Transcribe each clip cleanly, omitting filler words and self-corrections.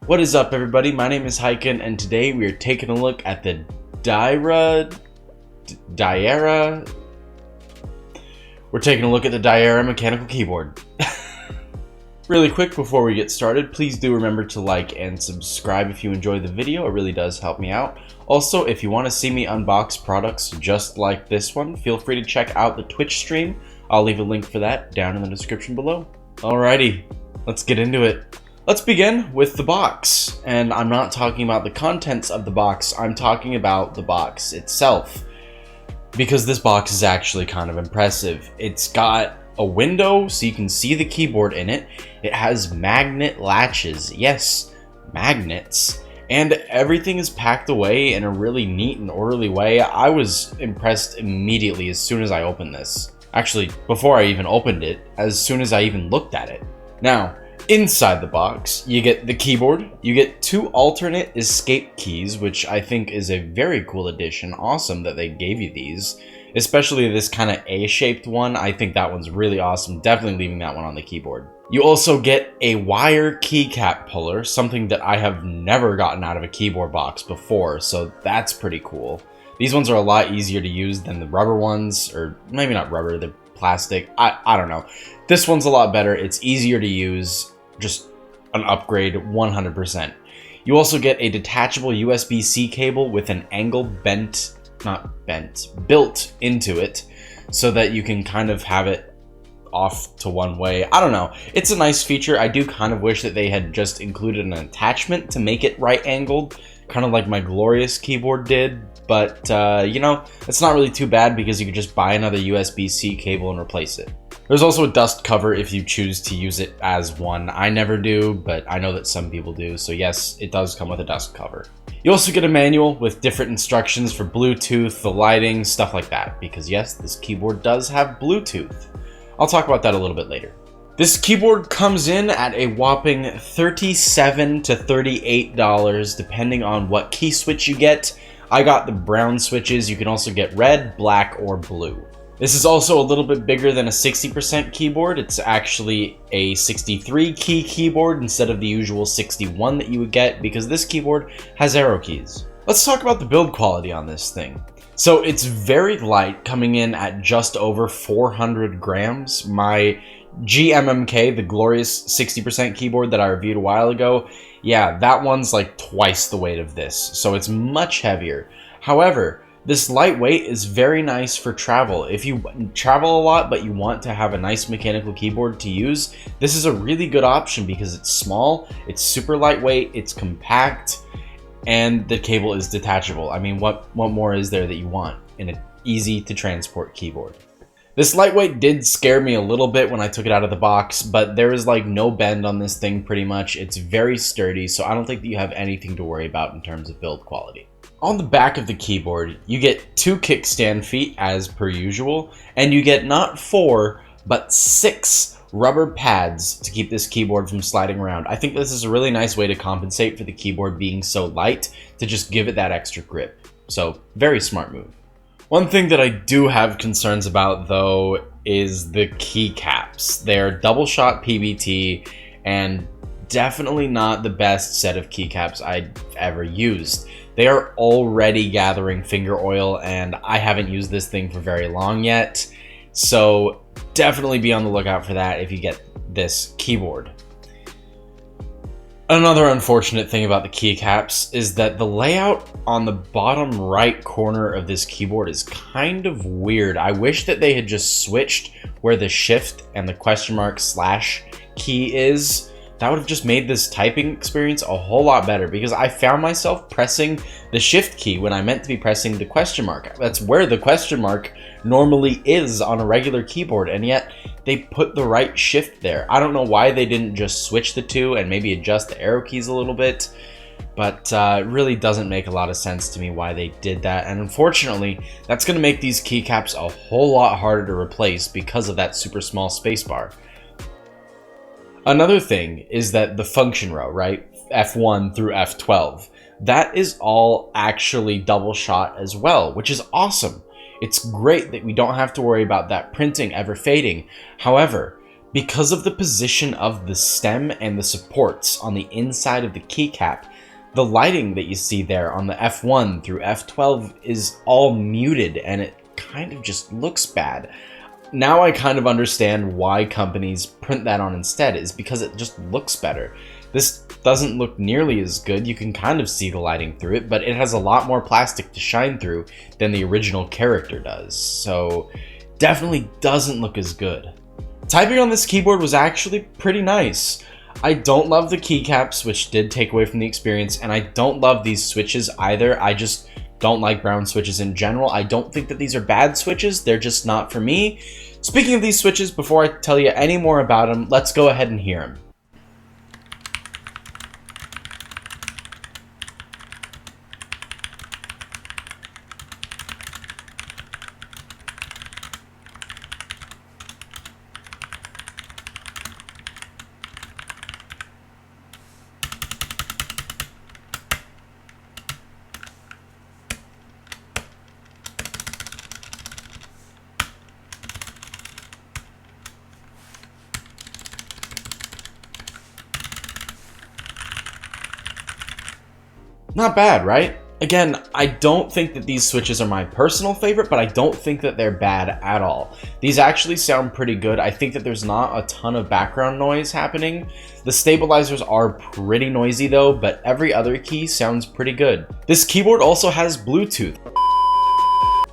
What is up, everybody? My name is Hyken, and today we are taking a look at the Dierya. We're taking a look at the Dierya mechanical keyboard. Really quick before we get started, please do remember to like and subscribe if you enjoy the video. It really does help me out. Also, if you want to see me unbox products just like this one, feel free to check out the Twitch stream. I'll leave a link for that down in the description below. Alrighty, let's get into it. Let's begin with the box, and I'm not talking about the contents of the box, I'm talking about the box itself, because this box is actually kind of impressive. It's got a window so you can see the keyboard in it. It has magnet latches, yes, magnets, and everything is packed away in a really neat and orderly way. I was impressed immediately as soon as I opened this. Actually, before I even opened it, as soon as I even looked at it. Now, inside the box, you get the keyboard, you get two alternate escape keys, which I think is a very cool addition. Awesome that they gave you these, especially this kind of A-shaped one. I think that one's really awesome. Definitely leaving that one on the keyboard. You also get a wire keycap puller, something that I have never gotten out of a keyboard box before, so that's pretty cool. These ones are a lot easier to use than the rubber ones, or maybe not rubber, they're plastic. I don't know. This one's a lot better. It's easier to use. Just an upgrade 100%. You also get a detachable USB-C cable with an angle built into it so that you can kind of have it off to one way. I don't know. It's a nice feature. I do kind of wish that they had just included an attachment to make it right angled, kind of like my glorious keyboard did. But, you know, it's not really too bad because you could just buy another USB-C cable and replace it. There's also a dust cover if you choose to use it as one. I never do, but I know that some people do. So yes, it does come with a dust cover. You also get a manual with different instructions for Bluetooth, the lighting, stuff like that. Because yes, this keyboard does have Bluetooth. I'll talk about that a little bit later. This keyboard comes in at a whopping $37 to $38, depending on what key switch you get. I got the brown switches. You can also get red, black, or blue. This is also a little bit bigger than a 60% keyboard. It's actually a 63 key keyboard instead of the usual 61 that you would get because this keyboard has arrow keys. Let's talk about the build quality on this thing. So it's very light, coming in at just over 400 grams. My GMMK, the glorious 60% keyboard that I reviewed a while ago, yeah, that one's like twice the weight of this, so it's much heavier. However, this lightweight is very nice for travel. If you travel a lot but you want to have a nice mechanical keyboard to use, this is a really good option because it's small, it's super lightweight, it's compact, and the cable is detachable. I mean, what more is there that you want in an easy to transport keyboard? This lightweight did scare me a little bit when I took it out of the box, but there is like no bend on this thing pretty much. It's very sturdy, so I don't think that you have anything to worry about in terms of build quality. On the back of the keyboard, you get two kickstand feet as per usual, and you get not 4, but 6 rubber pads to keep this keyboard from sliding around. I think this is a really nice way to compensate for the keyboard being so light, to just give it that extra grip. So, very smart move. One thing that I do have concerns about, though, is the keycaps. They're double shot PBT, and definitely not the best set of keycaps I've ever used. They are already gathering finger oil, and I haven't used this thing for very long yet, so definitely be on the lookout for that if you get this keyboard. Another unfortunate thing about the keycaps is that the layout on the bottom right corner of this keyboard is kind of weird. I wish that they had just switched where the shift and the question mark / key is. That would have just made this typing experience a whole lot better because I found myself pressing the shift key when I meant to be pressing the question mark. That's where the question mark normally is on a regular keyboard, and yet they put the right shift there. I don't know why they didn't just switch the two and maybe adjust the arrow keys a little bit, but it really doesn't make a lot of sense to me why they did that, and unfortunately, that's going to make these keycaps a whole lot harder to replace because of that super small spacebar. Another thing is that the function row, right, F1 through F12, that is all actually double shot as well, which is awesome. It's great that we don't have to worry about that printing ever fading. However, Because of the position of the stem and the supports on the inside of the keycap, the lighting that you see there on the F1 through F12 is all muted and it kind of just looks bad. Now I kind of understand why companies print that on instead, is because it just looks better. This doesn't look nearly as good. You can kind of see the lighting through it, but it has a lot more plastic to shine through than the original character does, so definitely doesn't look as good. Typing on this keyboard was actually pretty nice. I don't love the keycaps, which did take away from the experience, and I don't love these switches either. I just don't like brown switches in general. I don't think that these are bad switches, they're just not for me. Speaking of these switches, before I tell you any more about them, let's go ahead and hear them. Not bad, right? Again, I don't think that these switches are my personal favorite, but I don't think that they're bad at all. These actually sound pretty good. I think that there's not a ton of background noise happening. The stabilizers are pretty noisy though, but every other key sounds pretty good. This keyboard also has Bluetooth.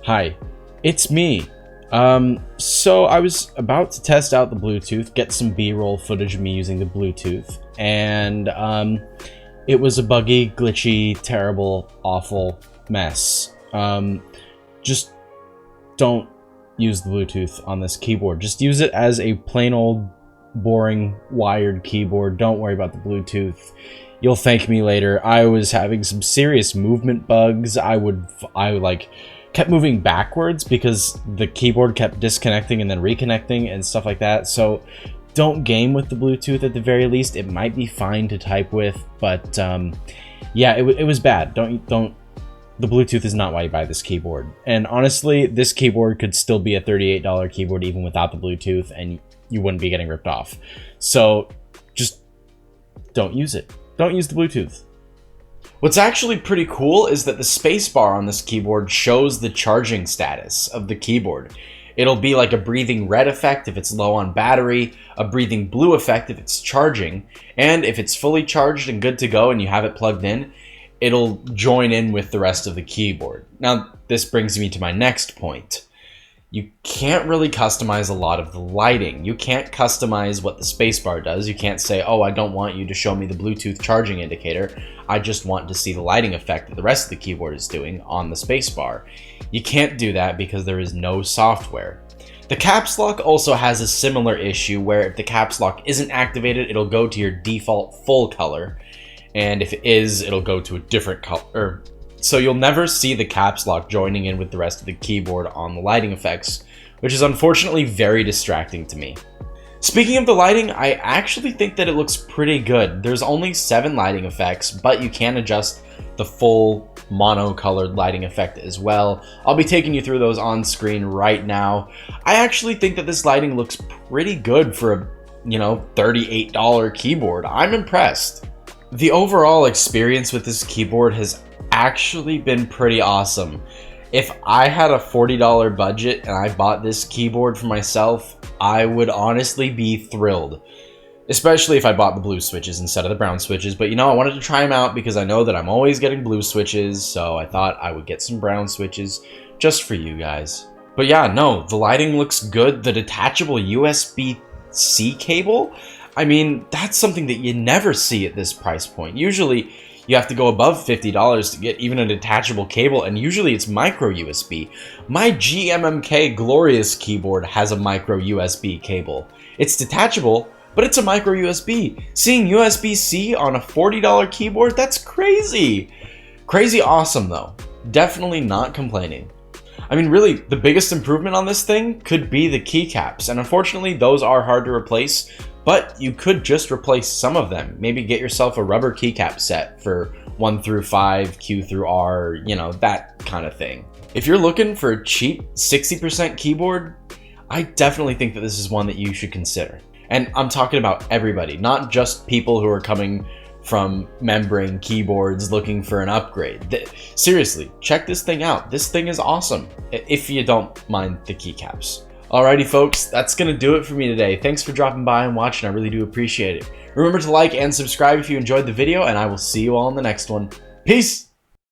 Hi, it's me. So I was about to test out the Bluetooth, get some B-roll footage of me using the Bluetooth, and it was a buggy, glitchy, terrible, awful mess. Just don't use the Bluetooth on this keyboard. Just use it as a plain old, boring, wired keyboard. Don't worry about the Bluetooth. You'll thank me later. I was having some serious movement bugs. I kept moving backwards because the keyboard kept disconnecting and then reconnecting and stuff like that. So don't game with the Bluetooth at the very least. It might be fine to type with, but yeah, it was bad. The Bluetooth is not why you buy this keyboard. And honestly, this keyboard could still be a $38 keyboard even without the Bluetooth, and you wouldn't be getting ripped off. So just don't use it. Don't use the Bluetooth. What's actually pretty cool is that the spacebar on this keyboard shows the charging status of the keyboard. It'll be like a breathing red effect if it's low on battery, a breathing blue effect if it's charging, and if it's fully charged and good to go and you have it plugged in, it'll join in with the rest of the keyboard. Now, this brings me to my next point. You can't really customize a lot of the lighting. You can't customize what the spacebar does. You can't say, oh, I don't want you to show me the Bluetooth charging indicator. I just want to see the lighting effect that the rest of the keyboard is doing on the spacebar. You can't do that because there is no software. The caps lock also has a similar issue where if the caps lock isn't activated, it'll go to your default full color. And if it is, it'll go to a different color. So you'll never see the caps lock joining in with the rest of the keyboard on the lighting effects, which is unfortunately very distracting to me. Speaking of the lighting, I actually think that it looks pretty good. There's only 7 lighting effects, but you can adjust the full mono-colored lighting effect as well. I'll be taking you through those on screen right now. I actually think that this lighting looks pretty good for a, $38 keyboard. I'm impressed. The overall experience with this keyboard has actually been pretty awesome. If I had a $40 budget and I bought this keyboard for myself, I would honestly be thrilled. Especially if I bought the blue switches instead of the brown switches. But I wanted to try them out because I know that I'm always getting blue switches, so I thought I would get some brown switches just for you guys. But yeah, no, the lighting looks good. The detachable USB-C cable, I mean, that's something that you never see at this price point. Usually, you have to go above $50 to get even a detachable cable, and usually it's micro USB. My GMMK Glorious keyboard has a micro USB cable. It's detachable, but it's a micro USB. Seeing USB-C on a $40 keyboard, that's crazy. Crazy awesome though. Definitely not complaining. I mean, really, the biggest improvement on this thing could be the keycaps, and unfortunately those are hard to replace. But you could just replace some of them. Maybe get yourself a rubber keycap set for 1 through 5, Q through R, that kind of thing. If you're looking for a cheap 60% keyboard, I definitely think that this is one that you should consider. And I'm talking about everybody, not just people who are coming from membrane keyboards looking for an upgrade. Seriously, check this thing out. This thing is awesome, if you don't mind the keycaps. Alrighty folks, that's gonna do it for me today. Thanks for dropping by and watching, I really do appreciate it. Remember to like and subscribe if you enjoyed the video, and I will see you all in the next one. Peace!